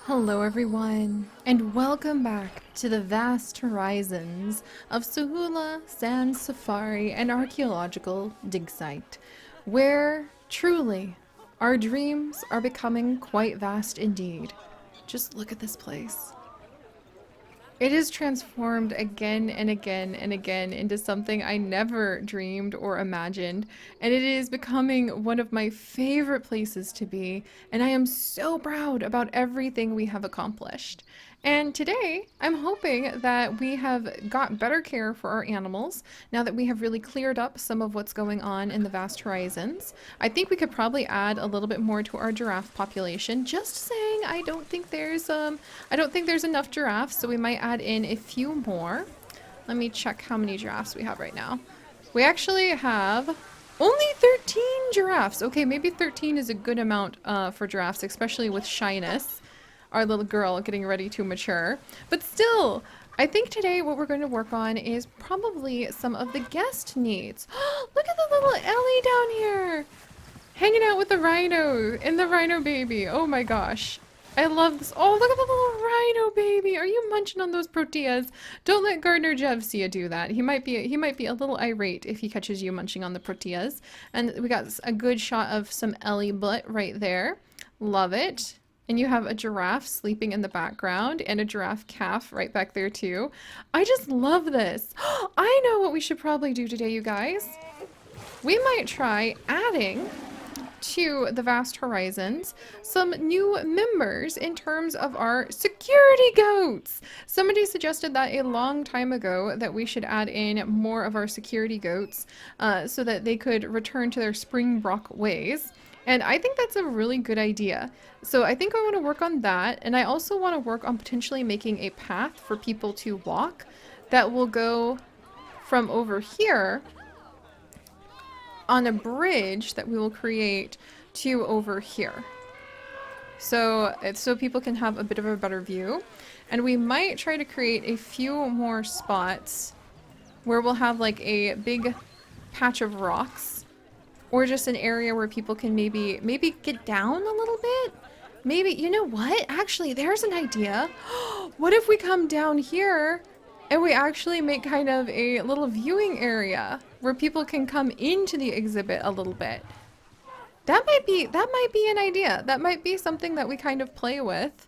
Hello everyone, and welcome back to the vast horizons of SAHULA Sand Safari and Archaeological Dig Site, where, truly, our dreams are becoming quite vast indeed. Just look at this place. It is transformed again and again and again into something I never dreamed or imagined, and it is becoming one of my favorite places to be, and I am so proud about everything we have accomplished. And today, I'm hoping that we have got better care for our animals now that we have really cleared up some of what's going on in the vast horizons. I think we could probably add a little bit more to our giraffe population. Just saying, I don't think there's enough giraffes, so we might add in a few more. Let me check how many giraffes we have right now. We actually have only 13 giraffes. Okay, maybe 13 is a good amount for giraffes, especially with Shyness, our little girl getting ready to mature. But still, I think today what we're going to work on is probably some of the guest needs. Look at the little Ellie down here, hanging out with the rhino and the rhino baby. Oh my gosh. I love this. Oh, look at the little rhino baby. Are you munching on those proteas? Don't let Gardner Jev see you do that. He might be a little irate if he catches you munching on the proteas. And we got a good shot of some Ellie butt right there. Love it. And you have a giraffe sleeping in the background and a giraffe calf right back there too. I just love this. I know what we should probably do today, you guys. We might try adding to the vast horizons some new members in terms of our security goats. Somebody suggested that a long time ago that we should add in more of our security goats so that they could return to their Springbok ways. And I think that's a really good idea. So I think I want to work on that. And I also want to work on potentially making a path for people to walk that will go from over here on a bridge that we will create to over here. So people can have a bit of a better view. And we might try to create a few more spots where we'll have like a big patch of rocks or just an area where people can maybe get down a little bit. Maybe, you know what? Actually, there's an idea. What if we come down here and we actually make kind of a little viewing area where people can come into the exhibit a little bit? That might be an idea. That might be something that we kind of play with,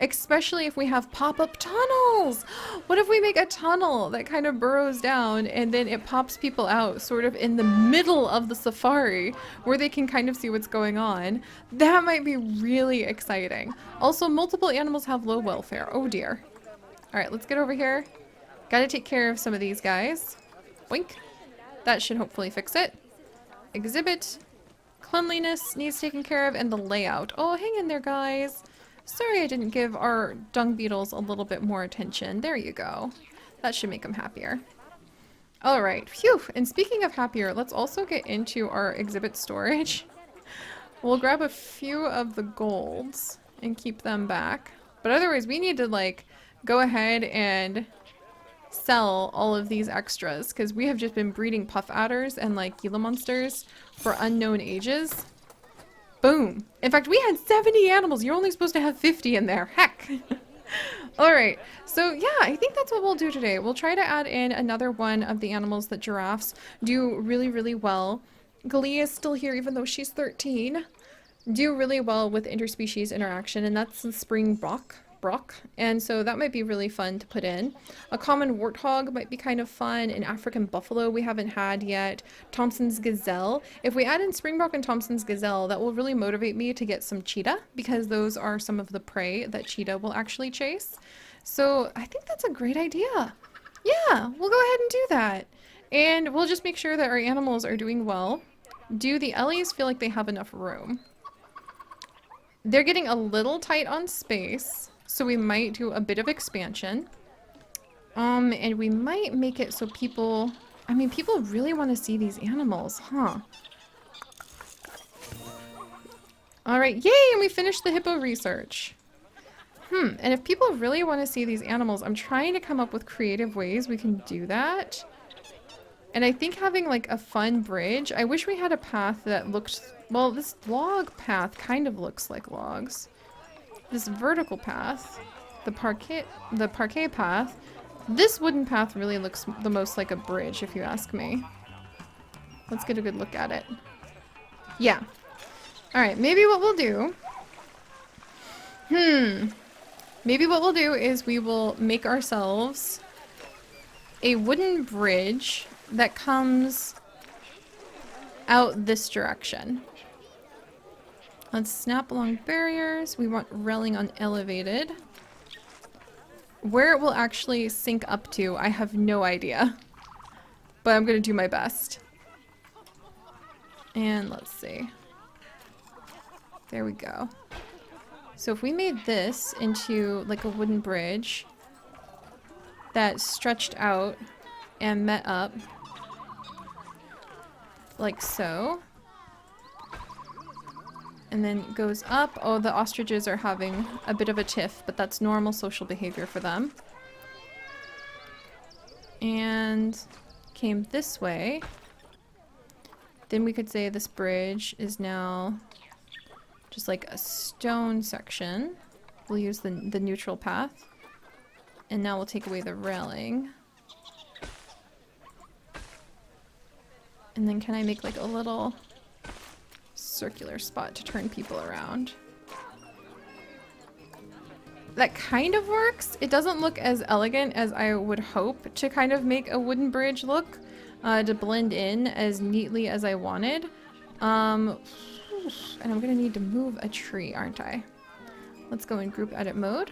especially if we have pop-up tunnels. What if we make a tunnel that kind of burrows down and then it pops people out sort of in the middle of the safari where they can kind of see what's going on? That might be really exciting. Also, multiple animals have low welfare. Oh dear. All right, let's get over here. Gotta take care of some of these guys. Wink. That should hopefully fix it. Exhibit. Cleanliness needs taken care of, and the layout. Oh, hang in there, guys. Sorry I didn't give our dung beetles a little bit more attention. There you go. That should make them happier. Alright, phew. And speaking of happier, let's also get into our exhibit storage. We'll grab a few of the golds and keep them back. But otherwise, we need to, like, go ahead and sell all of these extras because we have just been breeding puff adders and, like, Gila monsters for unknown ages. Boom. In fact, we had 70 animals. You're only supposed to have 50 in there. Heck. Alright, so yeah, I think that's what we'll do today. We'll try to add in another one of the animals that giraffes do really, really well. Glee is still here even though she's 13. Do really well with interspecies interaction, and that's the Springbok. And so that might be really fun to put in. A common warthog might be kind of fun. An African buffalo we haven't had yet. Thompson's gazelle. If we add in Springbok and Thompson's gazelle, that will really motivate me to get some cheetah because those are some of the prey that cheetah will actually chase. So I think that's a great idea. Yeah, we'll go ahead and do that. And we'll just make sure that our animals are doing well. Do the Ellies feel like they have enough room? They're getting a little tight on space. So we might do a bit of expansion. And we might make it so people really want to see these animals, huh? Alright, yay! And we finished the hippo research. And if people really want to see these animals, I'm trying to come up with creative ways we can do that. And I think having like a fun bridge, I wish we had a path that looked, well, this log path kind of looks like logs. this vertical path, the parquet path. This wooden path really looks the most like a bridge, if you ask me. Let's get a good look at it. Yeah. Alright, maybe what we'll do... Maybe what we'll do is we will make ourselves a wooden bridge that comes out this direction. Let's snap along barriers. We want railing on elevated. Where it will actually sync up to, I have no idea. But I'm gonna do my best. And let's see. There we go. So if we made this into like a wooden bridge that stretched out and met up like so, and then goes up. Oh, the ostriches are having a bit of a tiff, but that's normal social behavior for them. And came this way. Then we could say this bridge is now just like a stone section. We'll use the neutral path. And now we'll take away the railing. And then can I make like a little circular spot to turn people around? That kind of works. It doesn't look as elegant as I would hope to kind of make a wooden bridge look, to blend in as neatly as I wanted. And I'm gonna need to move a tree, aren't I? Let's go in group edit mode.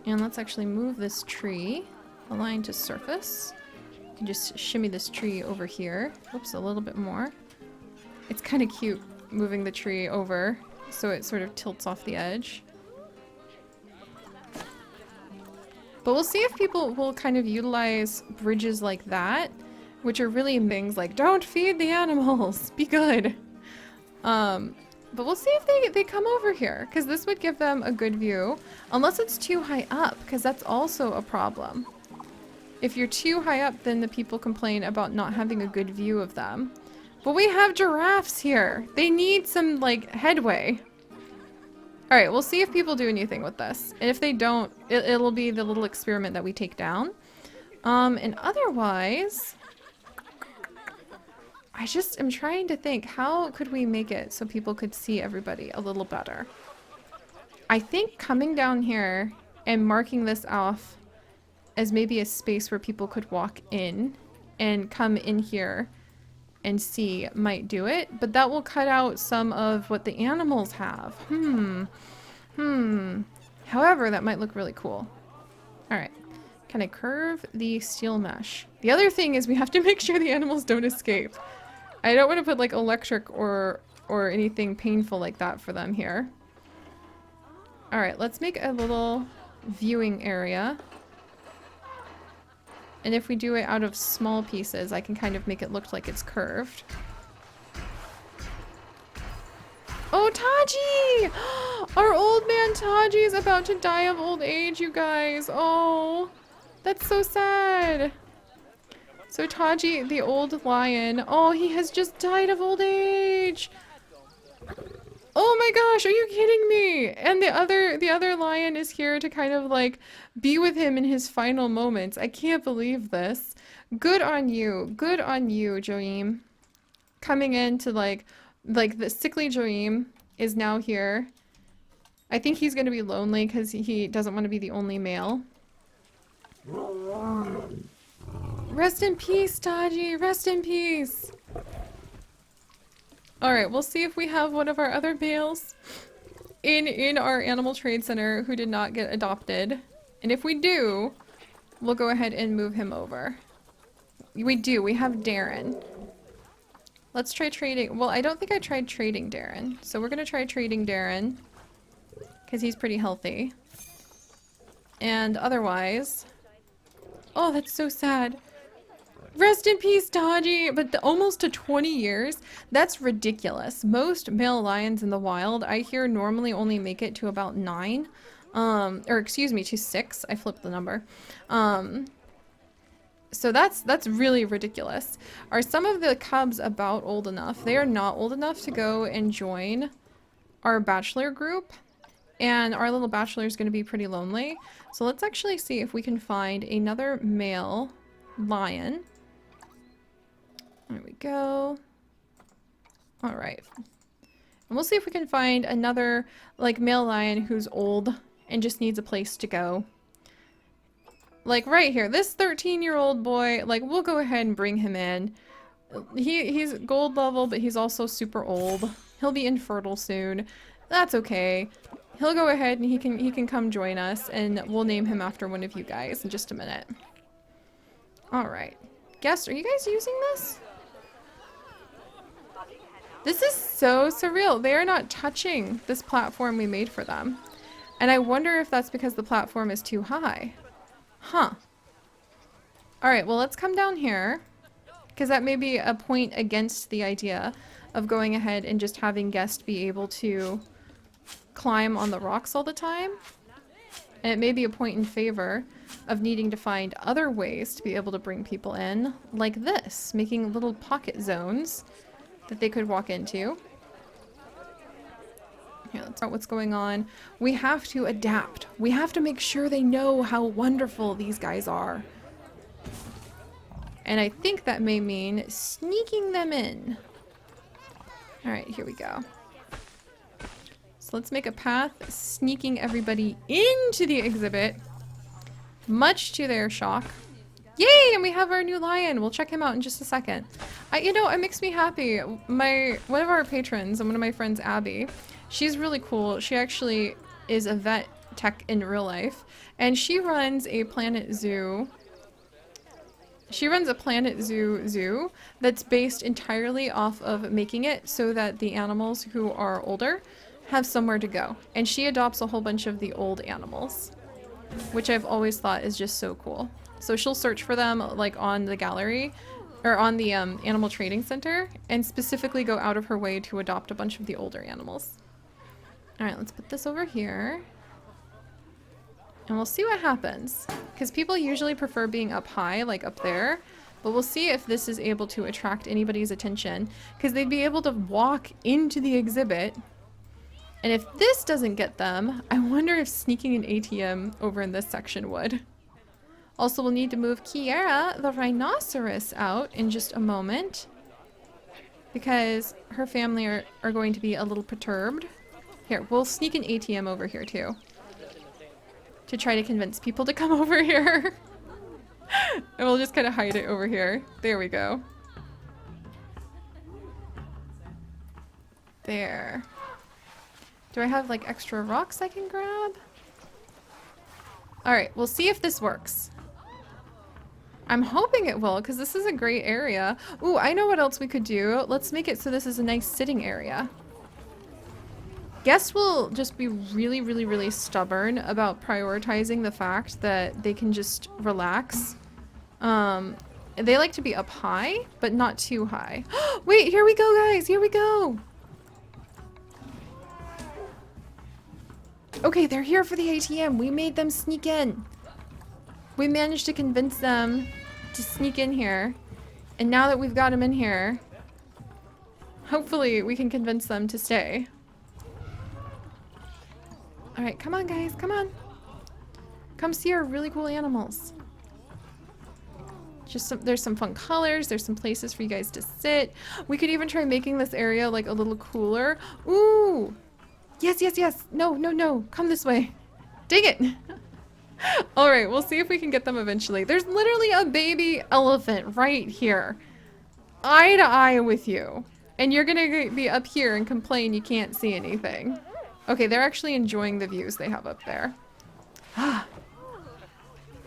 And let's actually move this tree, align to surface. You can just shimmy this tree over here. Whoops, a little bit more. It's kind of cute moving the tree over so it sort of tilts off the edge. But we'll see if people will kind of utilize bridges like that, which are really things like, don't feed the animals, be good. But we'll see if they come over here, because this would give them a good view, unless it's too high up, because that's also a problem. If you're too high up, then the people complain about not having a good view of them. But we have giraffes here. They need some, like, headway. Alright, we'll see if people do anything with this. And if they don't, it'll be the little experiment that we take down. And otherwise... I just am trying to think, how could we make it so people could see everybody a little better? I think coming down here and marking this off as maybe a space where people could walk in and come in here and see might do it, but that will cut out some of what the animals have. However, that might look really cool. Alright. Can I curve the steel mesh? The other thing is we have to make sure the animals don't escape. I don't want to put like electric or anything painful like that for them here. Alright, let's make a little viewing area. And if we do it out of small pieces, I can kind of make it look like it's curved. Oh, Taji! Our old man Taji is about to die of old age, you guys. Oh, that's so sad. So Taji, the old lion, oh, he has just died of old age. Oh my gosh, are you kidding me? And the other lion is here to kind of like be with him in his final moments. I can't believe this. Good on you. Good on you, Joeem. Coming in to like the sickly Joeem is now here. I think he's gonna be lonely because he doesn't want to be the only male. Rest in peace, Taji. Rest in peace. Alright, we'll see if we have one of our other males in our animal trade center who did not get adopted. And if we do, we'll go ahead and move him over. We do. We have Darren. Let's try trading. Well, I don't think I tried trading Darren. So we're going to try trading Darren because he's pretty healthy. And otherwise... Oh, that's so sad. Rest in peace, Taji! But almost to 20 years? That's ridiculous. Most male lions in the wild, I hear, normally only make it to about 9. Or excuse me, to 6. I flipped the number. So that's really ridiculous. Are some of the cubs about old enough? They are not old enough to go and join our bachelor group, and our little bachelor is going to be pretty lonely. So let's actually see if we can find another male lion. There we go. All right. And we'll see if we can find another, like, male lion who's old and just needs a place to go. Like, right here. This 13-year-old boy, like, we'll go ahead and bring him in. He's gold level, but he's also super old. He'll be infertile soon. That's okay. He'll go ahead and he can come join us, and we'll name him after one of you guys in just a minute. Alright. Guest, are you guys using this? This is so surreal. They are not touching this platform we made for them. And I wonder if that's because the platform is too high. Huh. Alright, well, let's come down here. Because that may be a point against the idea of going ahead and just having guests be able to climb on the rocks all the time. And it may be a point in favor of needing to find other ways to be able to bring people in, like this, making little pocket zones that they could walk into. Here, let's start what's going on. We have to adapt. We have to make sure they know how wonderful these guys are. And I think that may mean sneaking them in. Alright, here we go. So let's make a path, sneaking everybody into the exhibit, much to their shock. Yay! And we have our new lion. We'll check him out in just a second. You know, it makes me happy. One of our patrons and one of my friends, Abby, she's really cool. She actually is a vet tech in real life, and she runs a Planet Zoo. She runs a Planet Zoo that's based entirely off of making it so that the animals who are older have somewhere to go. And she adopts a whole bunch of the old animals, which I've always thought is just so cool. So she'll search for them like on the gallery or on the animal trading center and specifically go out of her way to adopt a bunch of the older animals. All right, let's put this over here. And we'll see what happens. Because people usually prefer being up high, like up there. But we'll see if this is able to attract anybody's attention. Because they'd be able to walk into the exhibit. And if this doesn't get them, I wonder if sneaking an ATM over in this section would. Also, we'll need to move Kiara, the rhinoceros, out in just a moment. Because her family are going to be a little perturbed. Here, we'll sneak an ATM over here too. To try to convince people to come over here. And we'll just kind of hide it over here. There we go. There. Do I have like extra rocks I can grab? Alright, we'll see if this works. I'm hoping it will, because this is a great area. Ooh, I know what else we could do. Let's make it so this is a nice sitting area. Guests will just be really, really, really stubborn about prioritizing the fact that they can just relax. They like to be up high, but not too high. Wait, here we go, guys. Here we go. Okay, they're here for the ATM. We made them sneak in. We managed to convince them to sneak in here. And now that we've got them in here, hopefully we can convince them to stay. Alright, come on guys, come on. Come see our really cool animals. There's some fun colors, there's some places for you guys to sit. We could even try making this area like a little cooler. Ooh! Yes, yes, yes! No, no, no! Come this way! Dang it! Alright, we'll see if we can get them eventually. There's literally a baby elephant right here. Eye to eye with you. And you're gonna be up here and complain you can't see anything. Okay, they're actually enjoying the views they have up there.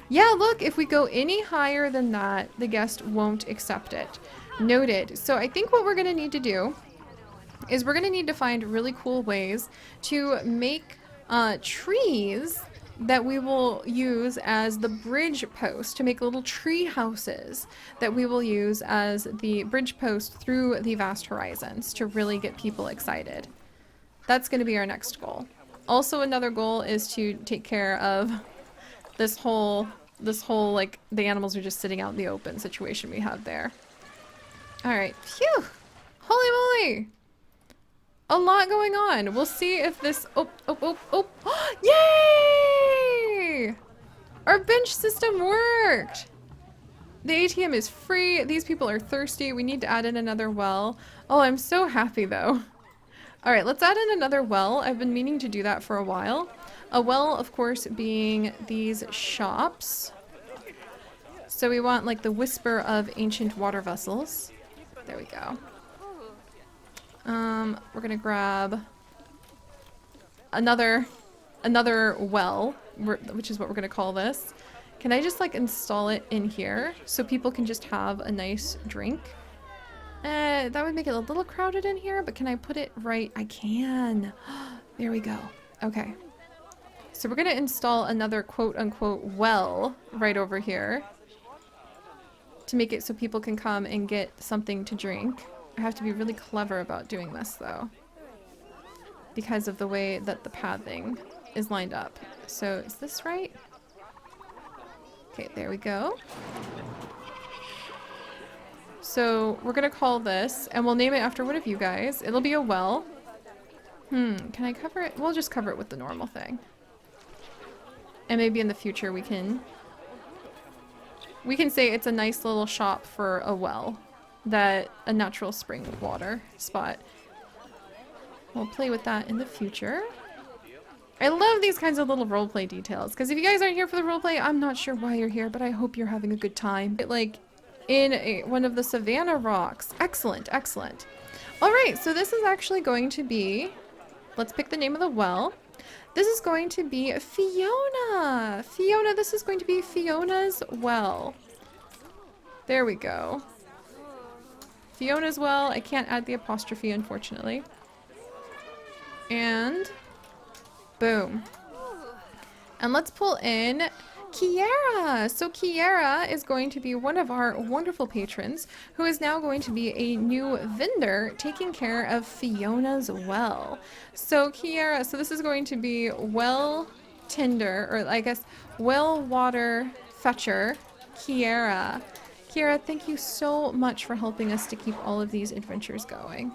Yeah, look, if we go any higher than that, the guest won't accept it. Noted. So I think what we're going to need to do is we're going to need to find really cool ways to make trees that we will use as the bridge post, to make little tree houses that we will use as the bridge post through the vast horizons to really get people excited. That's going to be our next goal. Also, another goal is to take care of this whole like the animals are just sitting out in the open situation we have there. All right, phew, holy moly! a lot going on. We'll see if this, oh. Yay! Our bench system worked. The ATM is free. These people are thirsty. We need to add in another well. Oh, I'm so happy though. All right, let's add in another well. I've been meaning to do that for a while. A well, of course, being these shops. So we want like the whisper of ancient water vessels. There we go. We're gonna grab another well, which is what we're gonna call this. Can I just like install it in here so people can just have a nice drink? That would make it a little crowded in here, but can I put it right? I can. There we go. Okay. So we're gonna install another quote-unquote well right over here to make it so people can come and get something to drink. I have to be really clever about doing this though, because of the way that the pathing is lined up. So is this right? Okay, there we go. So we're gonna call this, and we'll name it after one of you guys. It'll be a well. Can I cover it? We'll just cover it with the normal thing. And maybe in the future we can say it's a nice little shop for a well. That a natural spring water spot. We'll play with that in the future. I love these kinds of little roleplay details, because if you guys aren't here for the roleplay, I'm not sure why you're here, but I hope you're having a good time. Like, in one of the savanna rocks. Excellent, excellent. Alright, so this is actually going to be... Let's pick the name of the well. This is going to be Fiona! Fiona, this is going to be Fiona's well. There we go. Fiona's well. I can't add the apostrophe, unfortunately. And... boom. And let's pull in Kiara. So Kiara is going to be one of our wonderful patrons who is now going to be a new vendor taking care of Fiona's well. So Kiara, so this is going to be well tender, or I guess well water fetcher Kiara. Kiara, thank you so much for helping us to keep all of these adventures going.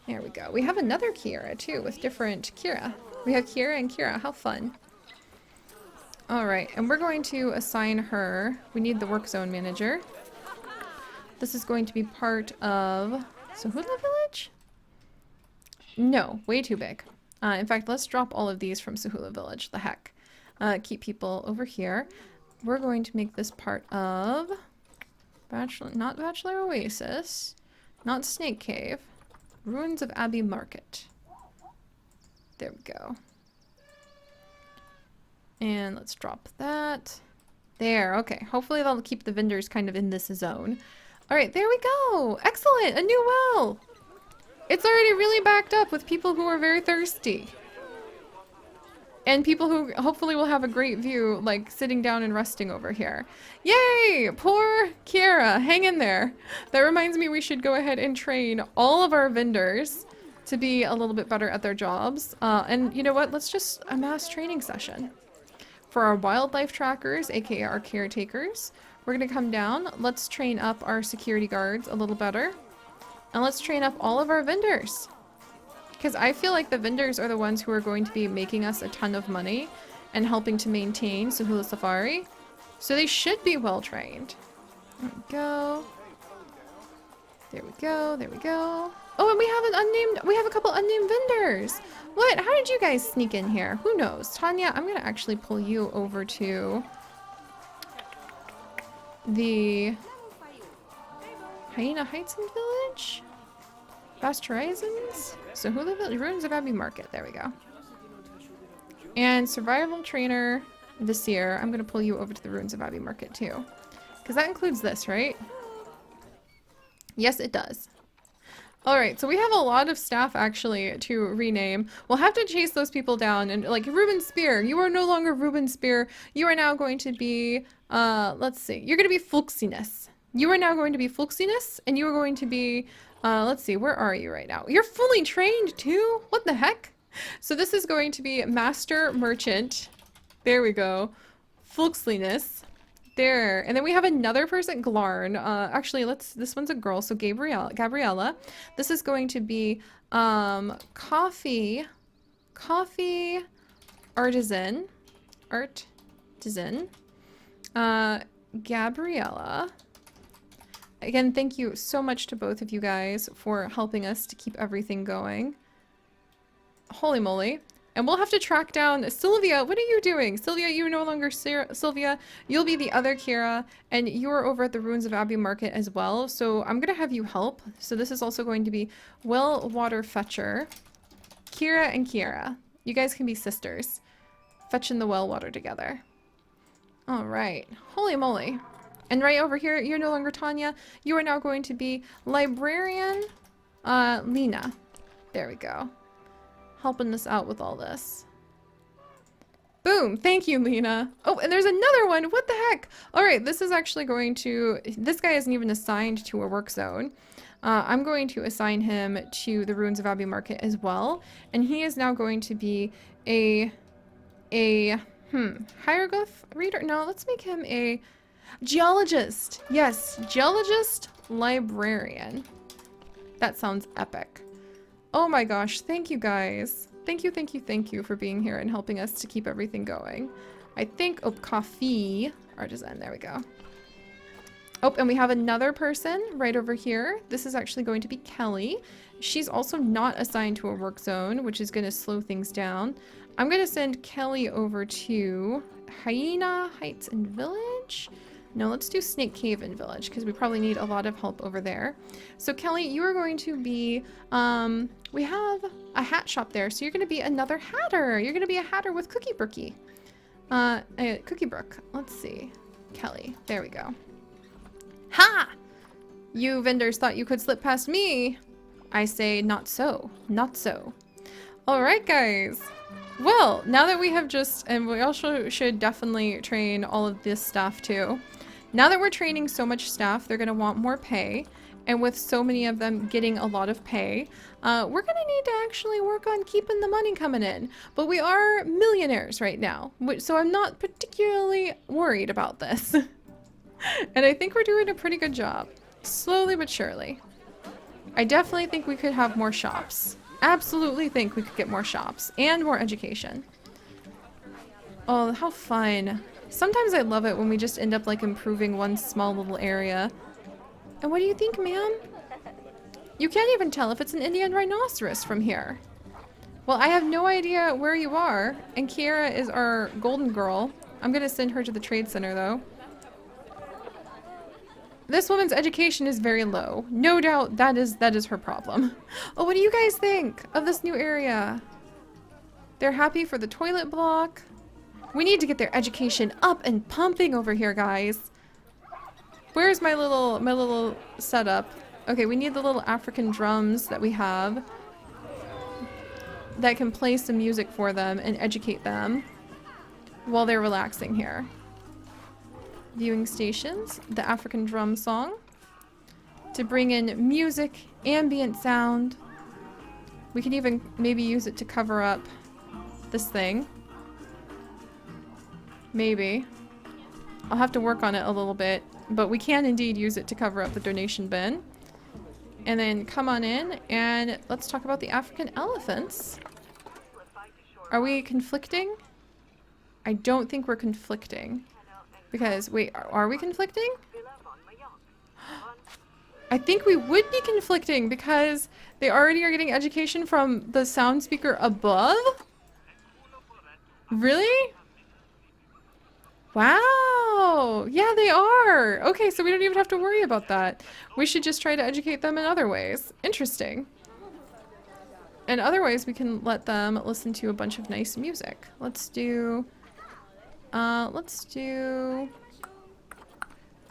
There we go. We have another Kiara too with different Kira. We have Kira and Kira. How fun. Alright, and we're going to assign her... We need the work zone manager. This is going to be part of... SAHULA Village? No, way too big. In fact, let's drop all of these from SAHULA Village. The heck. Keep people over here. We're going to make this part of... Not Bachelor Oasis. Not Snake Cave. Ruins of Abbey Market. There we go. And let's drop that. There, okay. Hopefully they'll keep the vendors kind of in this zone. Alright, there we go! Excellent! A new well! It's already really backed up with people who are very thirsty. And people who hopefully will have a great view, like sitting down and resting over here. Yay! Poor Kiara, hang in there. That reminds me we should go ahead and train all of our vendors to be a little bit better at their jobs. And you know what? Let's just a mass training session. For our wildlife trackers, aka our caretakers, we're gonna come down. Let's train up our security guards a little better. And let's train up all of our vendors. Because I feel like the vendors are the ones who are going to be making us a ton of money and helping to maintain SAHULA Safari. So they should be well trained. There we go. There we go. There we go. Oh, and we have a couple unnamed vendors. What? How did you guys sneak in here? Who knows? Tanya, I'm going to actually pull you over to the Hyena Heights Village? Vast Horizons? SAHULA Village, Ruins of Abbey Market. There we go. And Survival Trainer Visir, I'm going to pull you over to the Ruins of Abbey Market too. Because that includes this, right? Yes, it does. Alright, so we have a lot of staff actually to rename. We'll have to chase those people down and like, Ruben Spear, you are no longer Ruben Spear. You are now going to be, let's see, you're going to be Fulksiness. You are now going to be Fulksiness, and you are going to be, let's see, where are you right now? You're fully trained too? What the heck? So this is going to be Master Merchant. There we go. Fulksliness. There. And then we have another person, Glarn. Actually, this one's a girl, so Gabriella. This is going to be Coffee, coffee, artisan, artisan, Gabriella. Again, thank you so much to both of you guys for helping us to keep everything going. Holy moly. And we'll have to track down Sylvia. What are you doing? Sylvia, you're no longer Sylvia. You'll be the other Kira, and you're over at the Ruins of Abbey Market as well. So I'm going to have you help. So this is also going to be Well Water Fetcher. Kira and Kiara. You guys can be sisters. Fetching the well water together. All right. Holy moly. And right over here, you're no longer Tanya. You are now going to be Librarian Lena. There we go. Helping us out with all this. Boom! Thank you, Lena. Oh, and there's another one! What the heck? Alright, this is actually going to... This guy isn't even assigned to a work zone. I'm going to assign him to the Ruins of Abbey Market as well. And he is now going to be a hieroglyph reader? No, let's make him a geologist. Yes, geologist librarian. That sounds epic. Oh my gosh, thank you guys. Thank you, thank you, thank you for being here and helping us to keep everything going. I think, oh, coffee artisan, there we go. Oh, and we have another person right over here. This is actually going to be Kelly. She's also not assigned to a work zone, which is going to slow things down. I'm going to send Kelly over to Hyena Heights and Village. No, let's do Snake Cave and Village because we probably need a lot of help over there. So Kelly, you are going to be, we have a hat shop there. So you're going to be another hatter. You're going to be a hatter with Cookie Brookie. Cookie Brook. Let's see. Kelly. There we go. Ha! You vendors thought you could slip past me. I say not so. Not so. All right, guys. Well, now that we have just, and we also should definitely train all of this staff too. Now that we're training so much staff, they're going to want more pay. And with so many of them getting a lot of pay, we're going to need to actually work on keeping the money coming in. But we are millionaires right now, so I'm not particularly worried about this. And I think we're doing a pretty good job. Slowly but surely. I definitely think we could have more shops. Absolutely think we could get more shops and more education. Oh, how fun. Sometimes I love it when we just end up like improving one small little area. And what do you think, ma'am? You can't even tell if it's an Indian rhinoceros from here. Well, I have no idea where you are, and Kiara is our golden girl. I'm gonna send her to the trade center though. This woman's education is very low. No doubt that is her problem. Oh, what do you guys think of this new area? They're happy for the toilet block. We need to get their education up and pumping over here, guys. Where's my little setup? Okay, we need the little African drums that we have that can play some music for them and educate them while they're relaxing here. Viewing stations, the African drum song to bring in music, ambient sound. We can even maybe use it to cover up this thing. Maybe. I'll have to work on it a little bit, but we can indeed use it to cover up the donation bin. And then come on in and let's talk about the African elephants. Are we conflicting? I don't think we're conflicting. Because, wait, are we conflicting? I think we would be conflicting because they already are getting education from the sound speaker above? Really? Wow! Yeah, they are! Okay, so we don't even have to worry about that. We should just try to educate them in other ways. Interesting. And other ways we can let them listen to a bunch of nice music. Let's do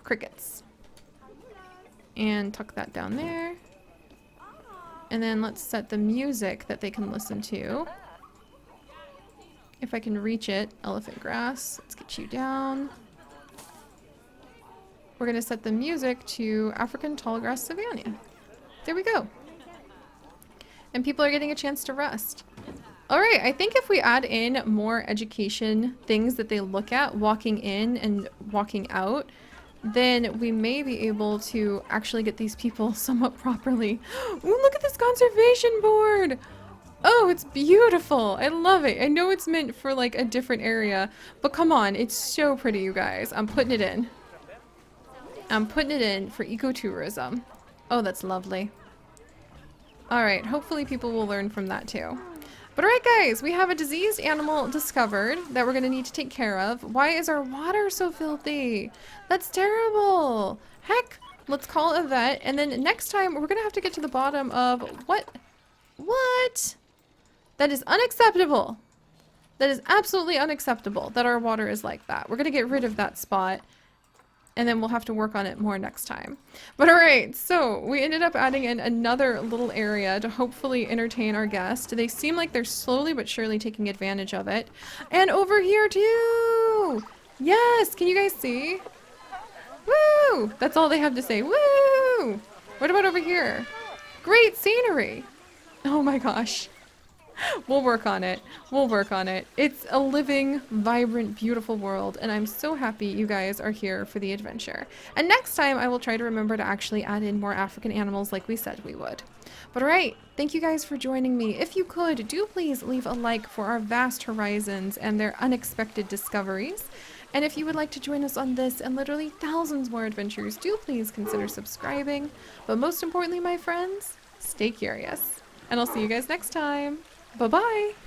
crickets. And tuck that down there. And then let's set the music that they can listen to. If I can reach it, elephant grass. Let's get you down. We're gonna set the music to African tallgrass savanna. There we go. And people are getting a chance to rest. All right, I think if we add in more education things that they look at walking in and walking out, then we may be able to actually get these people somewhat properly. Ooh, look at this conservation board! Oh, it's beautiful. I love it. I know it's meant for like a different area, but come on, it's so pretty, you guys. I'm putting it in. I'm putting it in for ecotourism. Oh, that's lovely. All right, hopefully people will learn from that too. But all right, guys, we have a diseased animal discovered that we're gonna need to take care of. Why is our water so filthy? That's terrible. Heck, let's call a vet, and then next time we're gonna have to get to the bottom of what? That is unacceptable. That is absolutely unacceptable that our water is like that. We're gonna get rid of that spot, and then we'll have to work on it more next time. But all right, so we ended up adding in another little area to hopefully entertain our guests. They seem like they're slowly but surely taking advantage of it. And over here too! Yes, can you guys see? Woo! That's all they have to say, woo! What about over here? Great scenery! Oh my gosh. We'll work on it. We'll work on it. It's a living, vibrant, beautiful world, and I'm so happy you guys are here for the adventure. And next time, I will try to remember to actually add in more African animals like we said we would. But alright, thank you guys for joining me. If you could, do please leave a like for our vast horizons and their unexpected discoveries. And if you would like to join us on this and literally thousands more adventures, do please consider subscribing. But most importantly, my friends, stay curious. And I'll see you guys next time. Bye-bye!